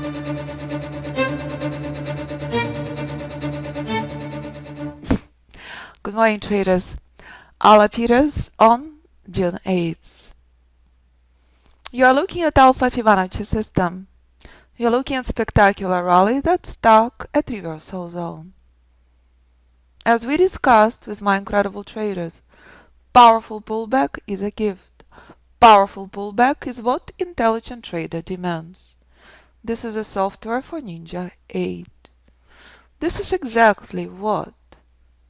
Good morning, traders. Alpha Peters on June 8th. You are looking at Alpha Fibonacci System. You are looking at spectacular rally that stuck at reversal zone. As we discussed with my incredible traders, powerful pullback is a gift. Powerful pullback is what intelligent trader demands. This is a software for Ninja 8. This is exactly what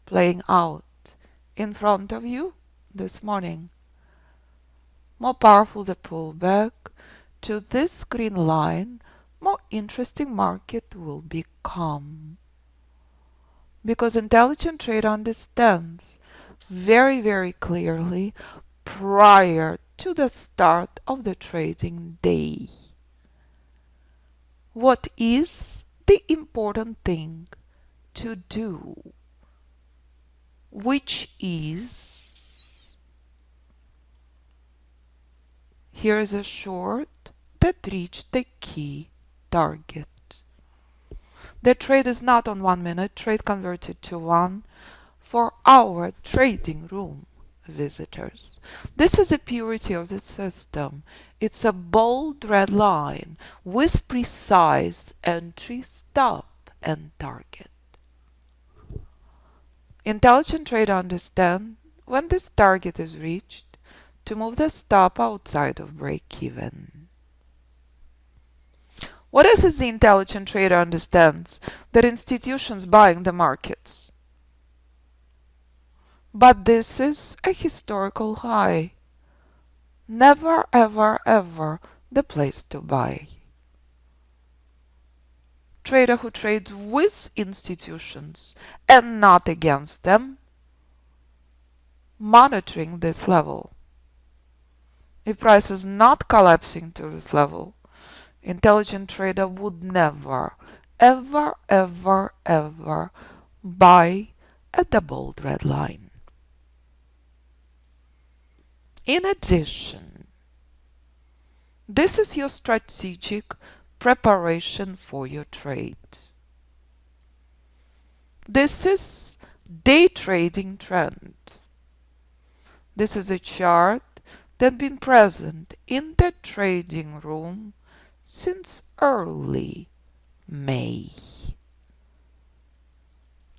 playing out in front of you this morning. More powerful the pullback to this green line, more interesting market will become. Because intelligent trader understands very clearly prior to the start of the trading day what is the important thing to do, which is, here is a short that reached the key target. The trade is not on 1 minute, trade converted to one for our trading room visitors. This is the purity of the system. It's a bold red line with precise entry, stop, and target. Intelligent trader understand when this target is reached to move the stop outside of break-even. What else is the intelligent trader understands? That institutions buying the markets. But this is a historical high. Never ever the place to buy. Trader who trades with institutions and not against them, monitoring this level. If price is not collapsing to this level, intelligent trader would never ever buy at the bold red line. In addition, this is your strategic preparation for your trade. This is day trading trend. This is a chart that's been present in the trading room since early May.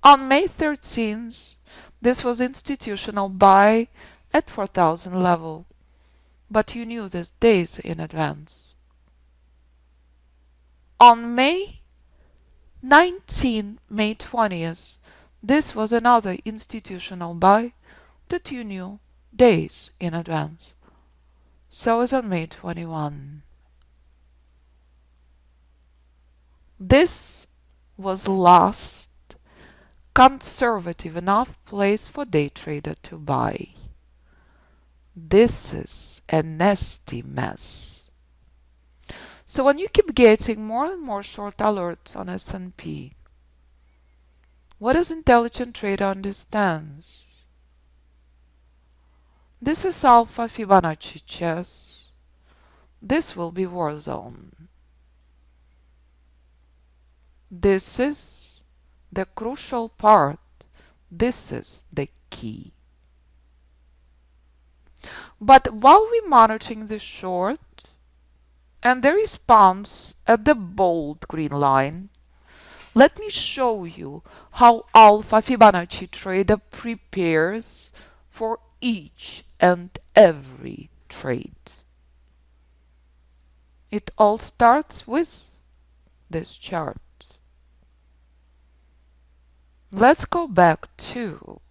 On May 13th, this was institutional buy at 4,000 level, but you knew this days in advance. On May 20th, this was another institutional buy that you knew days in advance. So is on May 21. This was last conservative enough place for day trader to buy. This is a nasty mess. So when you keep getting more and more short alerts on S&P, what does intelligent trader understands? This is Alpha Fibonacci chess. This will be war zone. This is the crucial part. This is the key. But while we're monitoring the short and the response at the bold green line, let me show you how Alpha Fibonacci trader prepares for each and every trade. It all starts with this chart. Let's go back to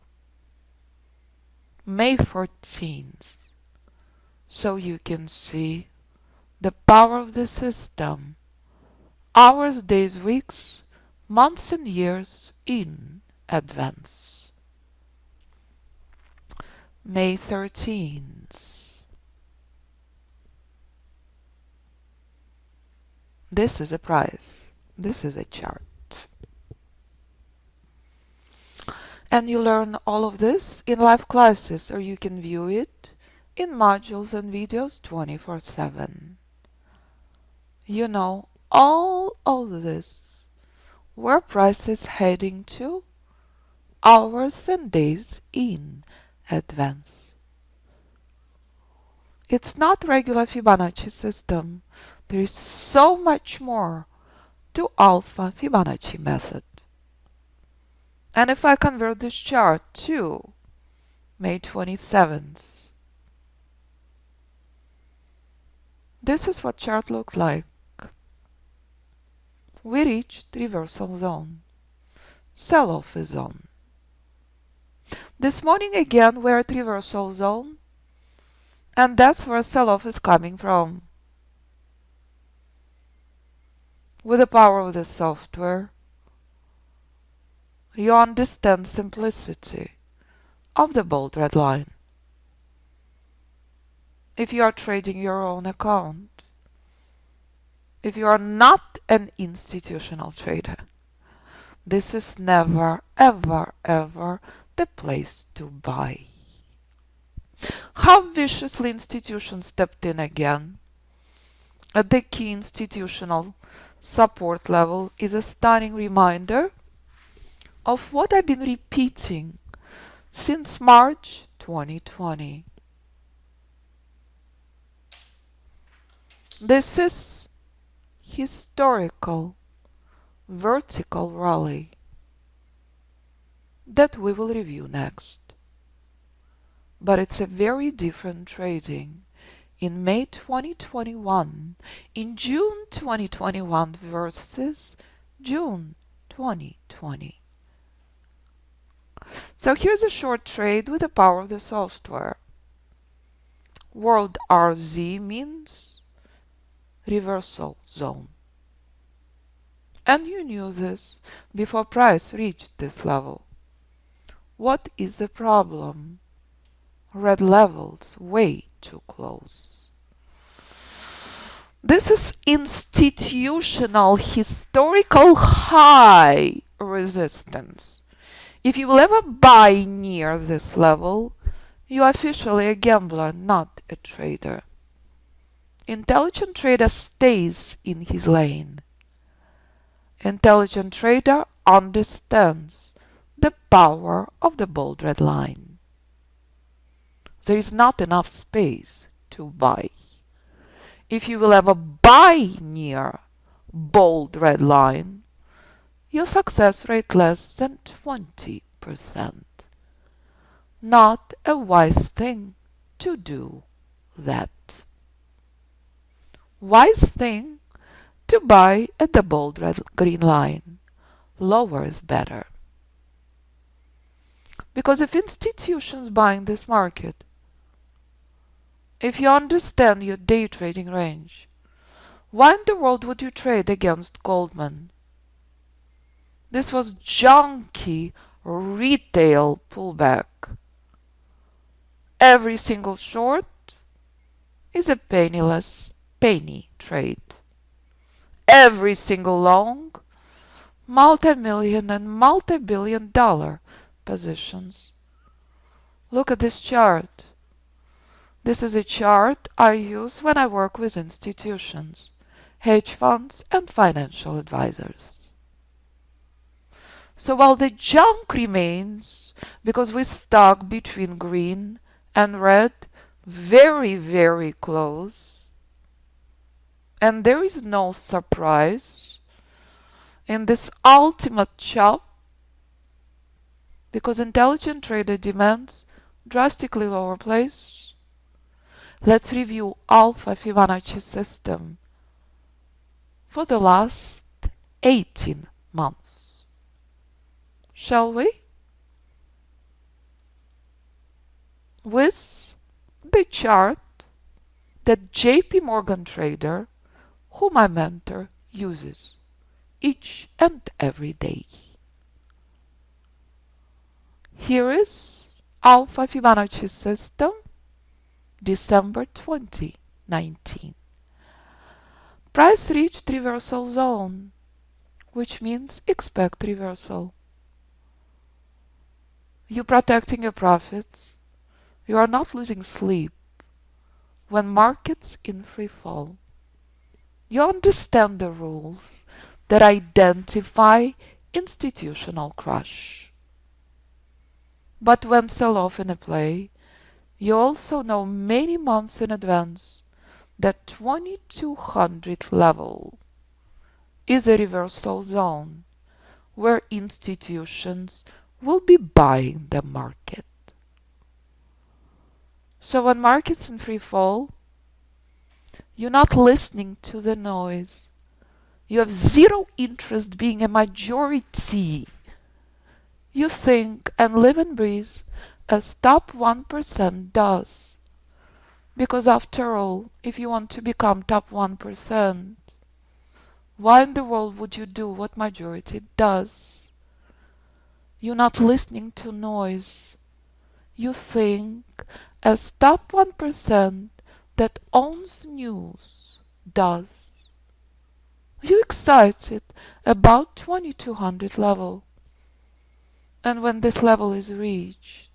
May 14th so you can see the power of the system, hours, days, weeks, months and years in advance. May 13th. This is a price. This is a chart. And you learn all of this in live classes, or you can view it in modules and videos 24/7. You know all of this, where price is heading to, hours and days in advance. It's not regular Fibonacci system. There is so much more to Alpha Fibonacci method. And if I convert this chart to May 27th, this is what chart looks like. We reached reversal zone. Sell-off is on. This morning again we're at reversal zone, and that's where sell-off is coming from. With the power of the software, you understand simplicity of the bold red line. If you are trading your own account, if you are not an institutional trader, this is never, ever, ever the place to buy. How viciously institutions stepped in again at the key institutional support level is a stunning reminder of what I've been repeating since March 2020. This is historical vertical rally that we will review next. But it's a very different trading in May 2021, in June 2021 versus June 2020. So here's a short trade with the power of the software. World RZ means reversal zone. And you knew this before price reached this level. What is the problem? Red levels way too close. This is institutional historical high resistance. If you will ever buy near this level, you are officially a gambler, not a trader. Intelligent trader stays in his lane. Intelligent trader understands the power of the bold red line. There is not enough space to buy. If you will ever buy near bold red line, your success rate less than 20%. Not a wise thing to do that. Wise thing to buy at the bold red green line. Lower is better. Because if institutions buying this market, if you understand your day trading range, why in the world would you trade against Goldman? This was junky retail pullback. Every single short is a penniless penny trade. Every single long, multi-million and multi-billion dollar positions. Look at this chart. This is a chart I use when I work with institutions, hedge funds, and financial advisors. So while the junk remains, because we're stuck between green and red, very, very close, and there is no surprise in this ultimate chop, because intelligent trader demands drastically lower place. Let's review Alpha Fibonacci System for the last 18 months. Shall we? With the chart that JP Morgan trader, whom I mentor, uses each and every day. Here is Alpha Fibonacci System, December 2019. Price reached reversal zone, which means expect reversal. You protecting your profits. You are not losing sleep when markets in free fall. You understand the rules that identify institutional crush. But when sell-off in a play, you also know many months in advance that 2200 level is a reversal zone where institutions will be buying the market. So when market's in free fall, you're not listening to the noise. You have zero interest being a majority. You think and live and breathe as top 1% does. Because after all, if you want to become top 1%, why in the world would you do what majority does? You're not listening to noise. You think as top 1% that owns news does. You excited about 2200 level. And when this level is reached,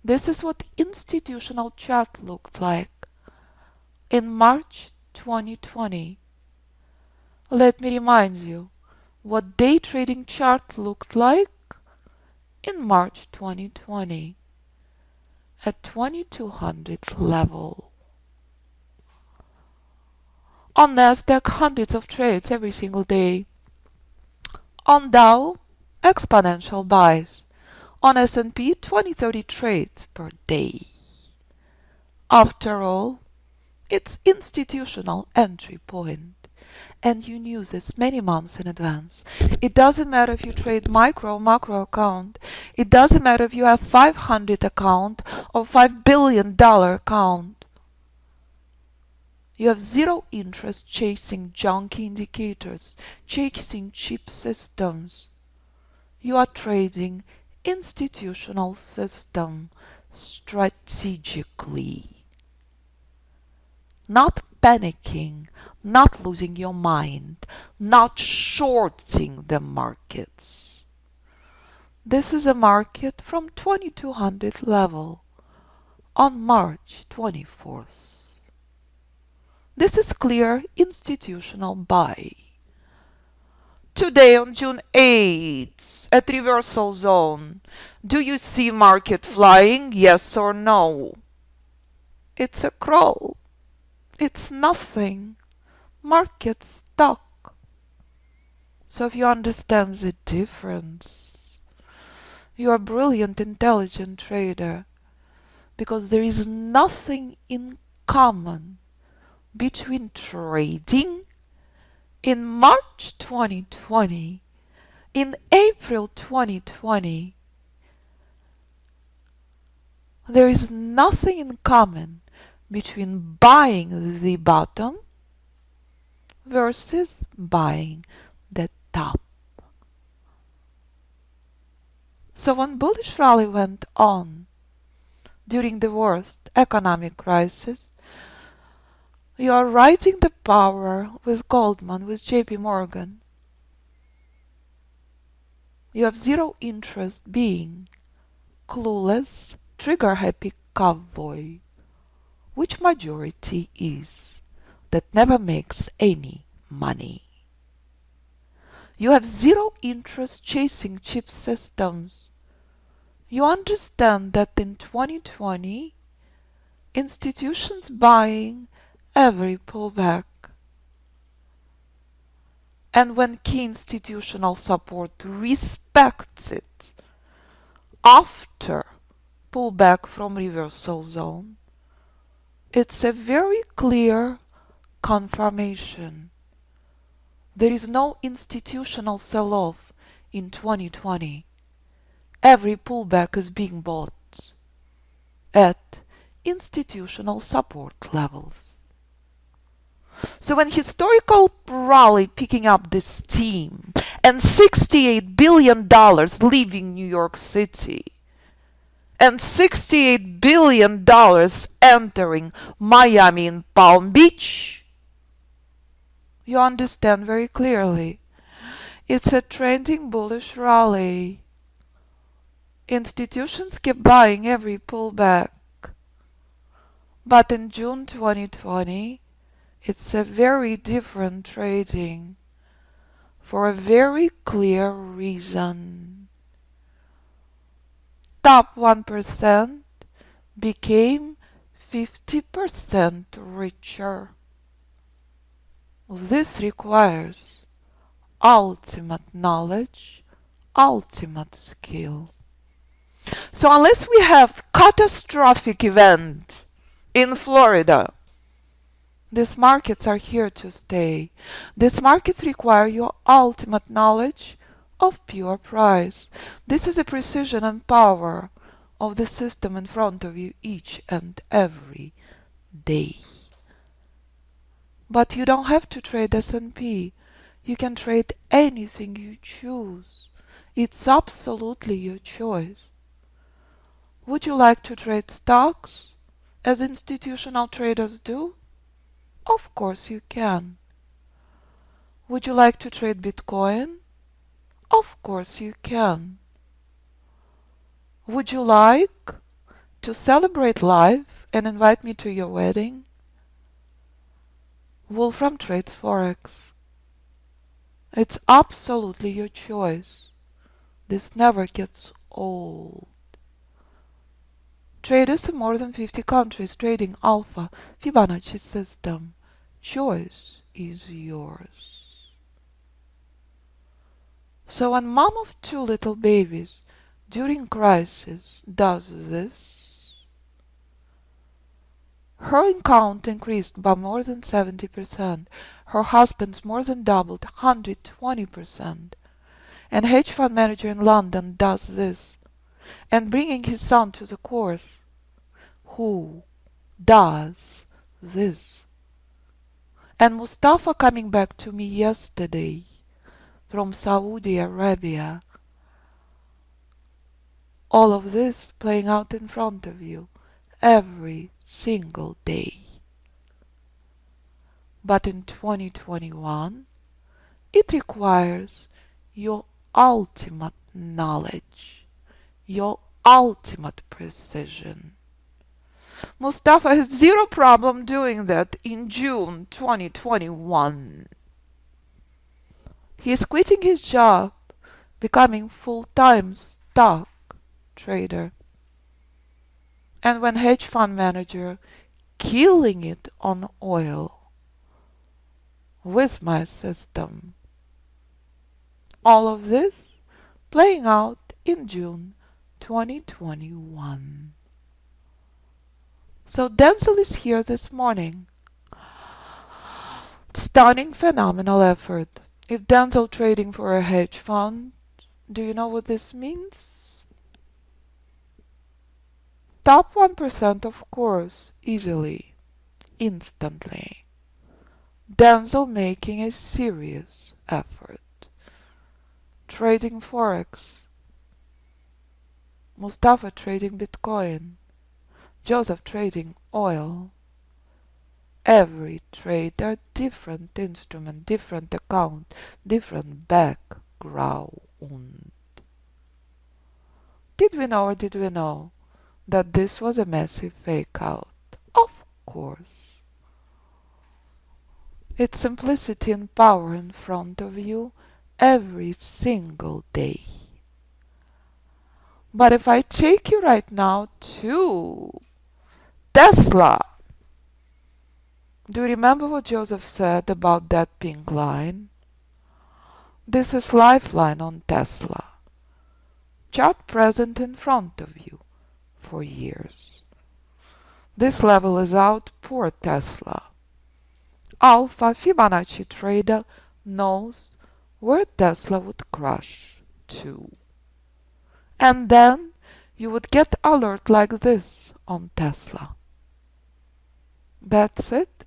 this is what institutional chart looked like in March 2020. Let me remind you what day trading chart looked like in March 2020 at 2200 level. On Nasdaq, hundreds of trades every single day. On Dow, exponential buys. On S&P, 20-30 trades per day. After all, it's institutional entry point, and you knew this many months in advance. It doesn't matter if you trade micro or macro account. It doesn't matter if you have 500 account or $5 billion account. You have zero interest chasing junky indicators, chasing cheap systems. You are trading institutional system strategically. Not panicking, not losing your mind, not shorting the markets. This is a market from 2200 level on March 24th. This is clear institutional buy. Today on June 8th at reversal zone, do you see market flying? Yes or no? It's a crawl. It's nothing. Market stuck. So if you understand the difference, you're a brilliant, intelligent trader, because there is nothing in common between trading in March 2020, in April 2020. There is nothing in common between buying the bottom versus buying the top. So when bullish rally went on during the worst economic crisis, you are riding the power with Goldman, with JP Morgan. You have zero interest being clueless, trigger-happy cowboy, which majority is, that never makes any money. You have zero interest chasing cheap systems. You understand that in 2020, institutions buying every pullback. And when key institutional support respects it after pullback from reversal zone, it's a very clear confirmation. There is no institutional sell-off in 2020. Every pullback is being bought at institutional support levels. So when historical rally picking up this steam and $68 billion leaving New York City and $68 billion entering Miami and Palm Beach, you understand very clearly. It's a trending bullish rally. Institutions keep buying every pullback. But in June 2020, It's a very different trading for a very clear reason. Top 1% became 50% richer. This requires ultimate knowledge, ultimate skill. So unless we have catastrophic event in Florida, these markets are here to stay. These markets require your ultimate knowledge of pure price. This is the precision and power of the system in front of you each and every day. But you don't have to trade S&P. You can trade anything you choose. It's absolutely your choice. Would you like to trade stocks, as institutional traders do? Of course you can. Would you like to trade Bitcoin? Of course you can. Would you like to celebrate life and invite me to your wedding? Wolfram trades Forex. It's absolutely your choice. This never gets old. Traders in more than 50 countries trading Alpha Fibonacci System. Choice is yours. So when mom of two little babies during crisis does this, her account increased by more than 70%, her husband's more than doubled 120%, and hedge fund manager in London does this, and bringing his son to the course. Who does this? And Mustafa coming back to me yesterday from Saudi Arabia. All of this playing out in front of you every single day. But in 2021, it requires your ultimate knowledge, your ultimate precision. Mustafa has zero problem doing that in June 2021. He is quitting his job, becoming full-time stock trader. And when hedge fund manager, killing it on oil with my system. All of this playing out in June 2021. So Denzel is here this morning. Stunning, phenomenal effort. If Denzel trading for a hedge fund, do you know what this means? Top 1%, of course, easily, instantly. Denzel making a serious effort. Trading Forex. Mustafa trading Bitcoin. Joseph trading oil. Every trader, different instrument, different account, different background. Did we know or did we know that this was a massive fake out? Of course. It's simplicity and power in front of you every single day. But if I take you right now to Tesla, do you remember what Joseph said about that pink line? This is lifeline on Tesla. Chart present in front of you for years. This level is out, poor Tesla. Alpha Fibonacci trader knows where Tesla would crash to. And then you would get alert like this on Tesla. That's it.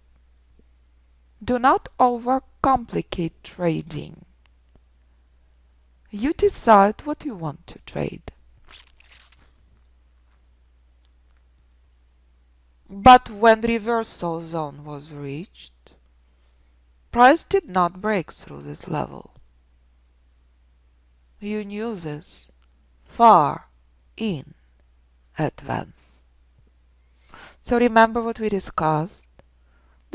Do not overcomplicate trading. You decide what you want to trade. But when reversal zone was reached, price did not break through this level. You knew this far in advance. So remember what we discussed.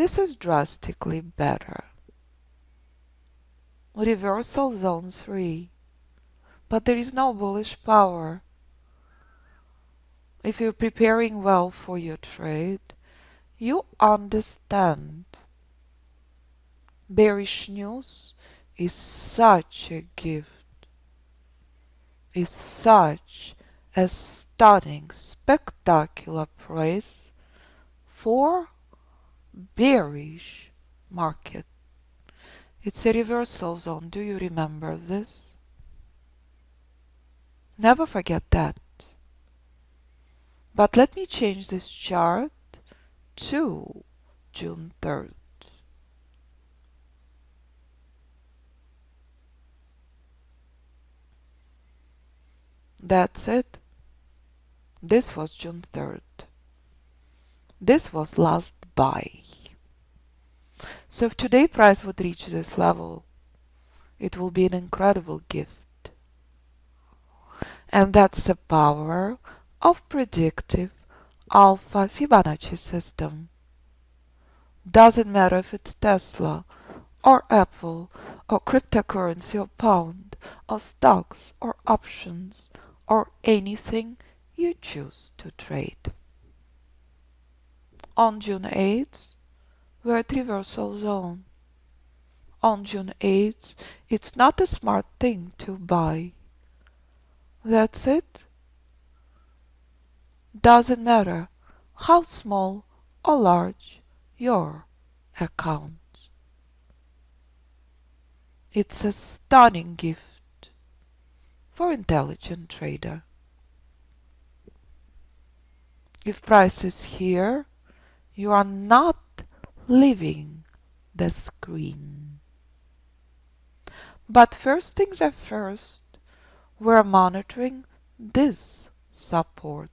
This is drastically better. Reversal zone 3. But there is no bullish power. If you're preparing well for your trade, you understand bearish news is such a gift, is such a stunning, spectacular price for bearish market. It's a reversal zone. Do you remember this? Never forget that. But let me change this chart to June 3rd. That's it. This was June 3rd. This was last buy. So if today price would reach this level, it will be an incredible gift. And that's the power of predictive Alpha Fibonacci system. Doesn't matter if it's Tesla or Apple or cryptocurrency or pound or stocks or options or anything you choose to trade. On June 8th, we're at reversal zone. On June 8th, it's not a smart thing to buy. That's it. Doesn't matter how small or large your account. It's a stunning gift for intelligent trader. If price is here, you are not leaving the screen. But first things are first, we're monitoring this support.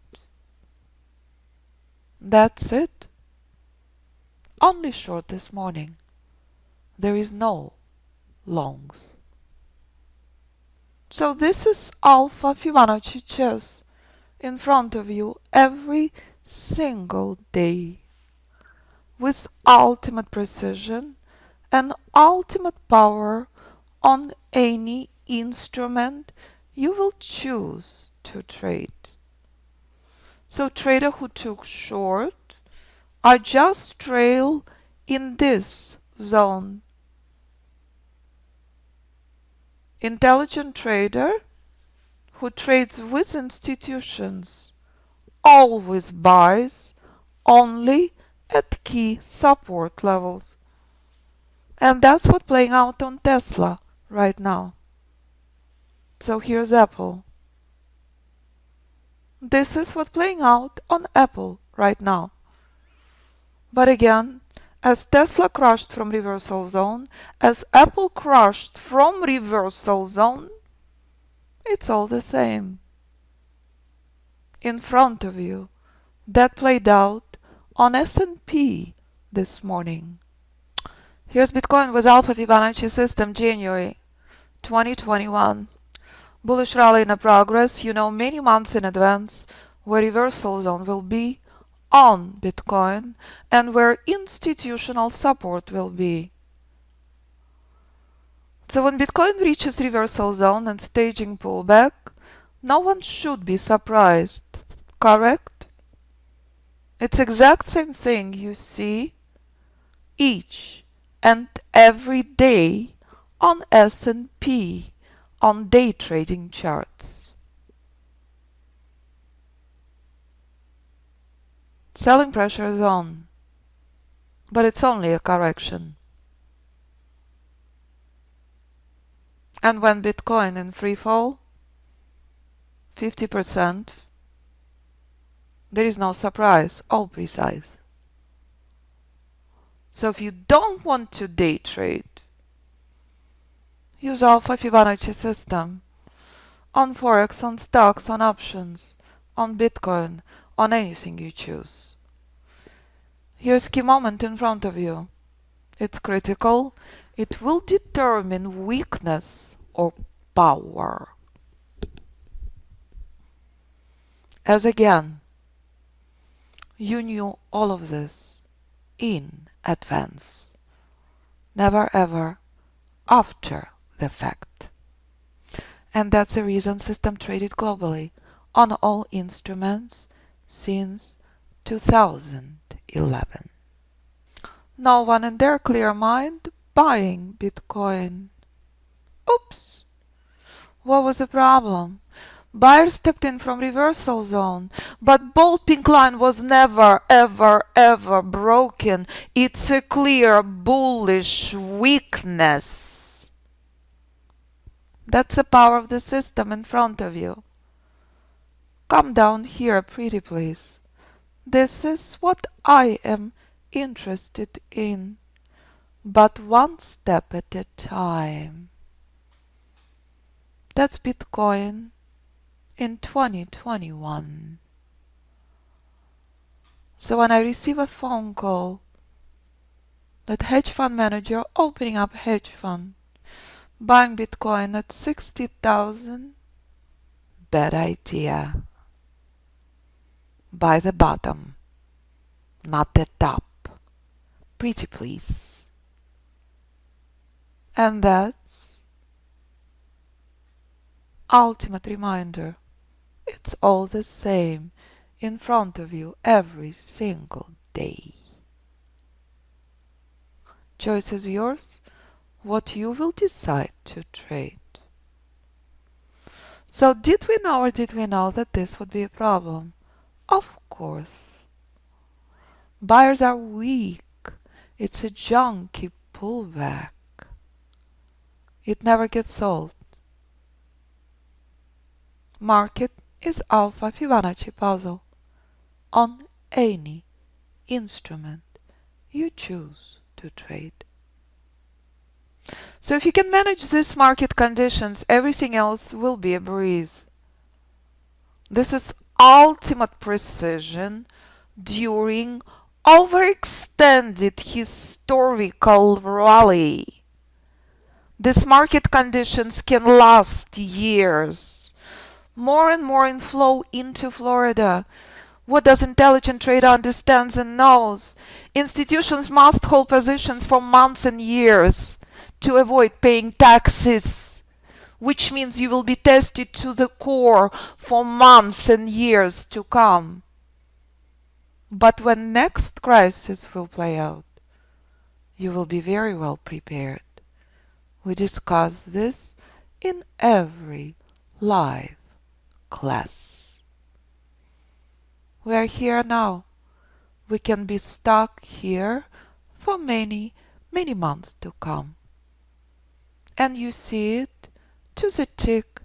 That's it. Only short this morning. There is no longs. So this is Alpha Fibonacci chess in front of you every single day with ultimate precision and ultimate power on any instrument you will choose to trade. So trader who took short, I just trail in this zone. Intelligent trader who trades with institutions always buys only at key support levels. And that's what's playing out on Tesla right now. So here's Apple. This is what's playing out on Apple right now. But again, as Tesla crashed from reversal zone, as Apple crashed from reversal zone, it's all the same. In front of you, that played out on S&P this morning. Here's Bitcoin with Alpha Fibonacci System, January 2021. Bullish rally in progress. You know many months in advance where reversal zone will be on Bitcoin and where institutional support will be. So when Bitcoin reaches reversal zone and staging pullback, no one should be surprised. Correct? It's exact same thing you see each and every day on S&P on day trading charts. Selling pressure is on, but it's only a correction. And when Bitcoin in free fall, 50%, there is no surprise, all precise. So if you don't want to day trade, use Alpha Fibonacci System on Forex, on stocks, on options, on Bitcoin, on anything you choose. Here's key moment in front of you. It's critical. It will determine weakness or power. As again, you knew all of this in advance, never ever after the fact. And that's the reason system traded globally on all instruments since 2011. No one in their clear mind buying Bitcoin. Oops! What was the problem? Buyers stepped in from reversal zone, but bold pink line was never ever ever broken. It's a clear bullish weakness. That's the power of the system in front of you. Come down here, pretty please. This is what I am interested in, but one step at a time. That's Bitcoin in 2021. So when I receive a phone call that hedge fund manager opening up hedge fund, buying Bitcoin at 60,000, bad idea. Buy the bottom, not the top. Pretty please. And that's ultimate reminder. It's all the same in front of you every single day. Choice is yours, what you will decide to trade. So did we know or did we know that this would be a problem? Of course. Buyers are weak. It's a junky pullback. It never gets sold. Market is Alpha Fibonacci puzzle on any instrument you choose to trade. So if you can manage these market conditions, everything else will be a breeze. This is ultimate precision during overextended historical rally. These market conditions can last years. More and more inflow into Florida. What does intelligent trader understands and knows? Institutions must hold positions for months and years to avoid paying taxes, which means you will be tested to the core for months and years to come. But when next crisis will play out, you will be very well prepared. We discuss this in every live class. We are here now. We can be stuck here for many, many months to come. And you see it to the tick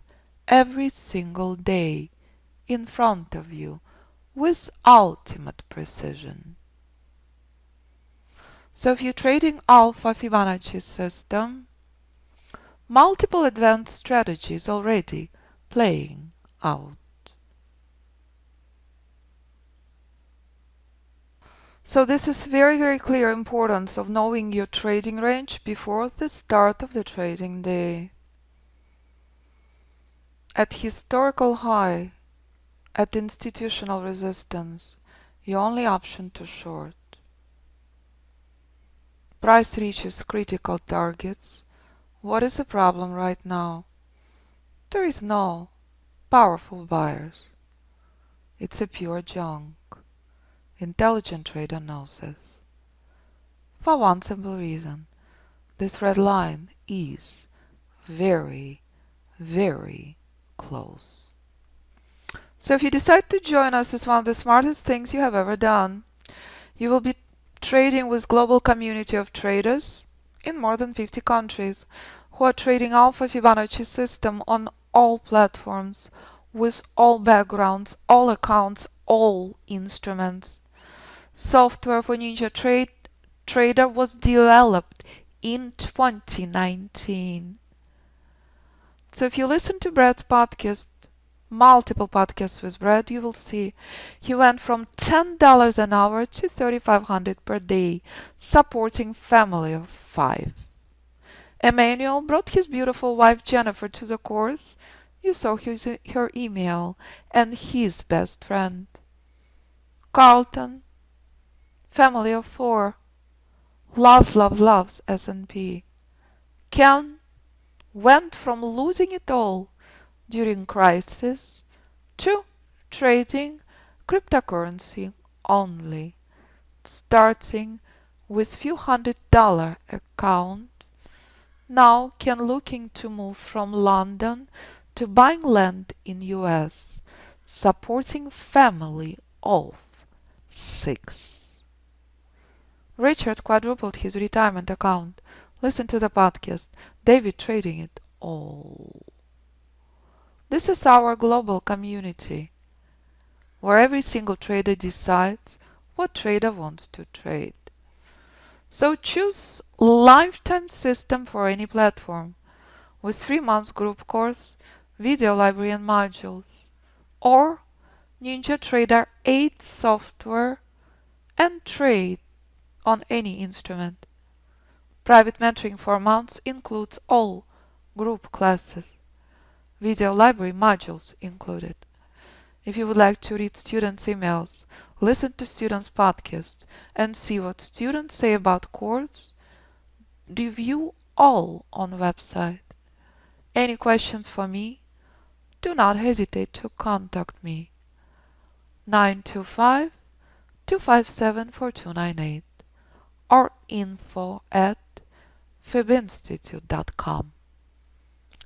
every single day in front of you with ultimate precision. So if you're trading Alpha Fibonacci System, multiple advanced strategies already playing out. So this is very, very clear importance of knowing your trading range before the start of the trading day. At historical high, at institutional resistance, your only option to short. Price reaches critical targets. What is the problem right now? There is no powerful buyers. It's a pure junk. Intelligent trader knows this. For one simple reason. This red line is very, very close. So if you decide to join us, it's one of the smartest things you have ever done. You will be trading with global community of traders in more than 50 countries who are trading Alpha Fibonacci System on all platforms, with all backgrounds, all accounts, all instruments. Software for Ninja Trader was developed in 2019. So if you listen to Brad's podcast, multiple podcasts with Brad, you will see he went from $10 an hour to $3,500 per day, supporting family of 5. Emmanuel brought his beautiful wife Jennifer to the course. You saw her email, and his best friend. Carlton, family of 4, loves S&P. Ken went from losing it all during crisis to trading cryptocurrency only, starting with few $100 account. Now Ken looking to move from London to buying land in US, supporting family of 6. Richard quadrupled his retirement account. Listen to the podcast, David trading it all. This is our global community, where every single trader decides what trader wants to trade. So choose lifetime system for any platform with 3 months group course, video library and modules, or NinjaTrader 8 software and trade on any instrument. Private mentoring for months includes all group classes, video library modules included. If you would like to read students' emails, listen to students' podcasts, and see what students say about course, review all on website. Any questions for me? Do not hesitate to contact me. 925-257-4298 or info@fibinstitute.com.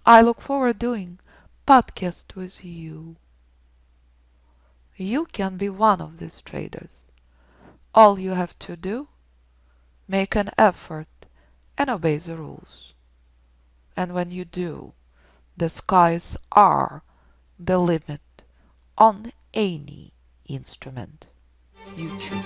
I look forward doing podcast with you. You can be one of these traders. All you have to do, make an effort and obey the rules. And when you do, the skies are the limit on any instrument you choose.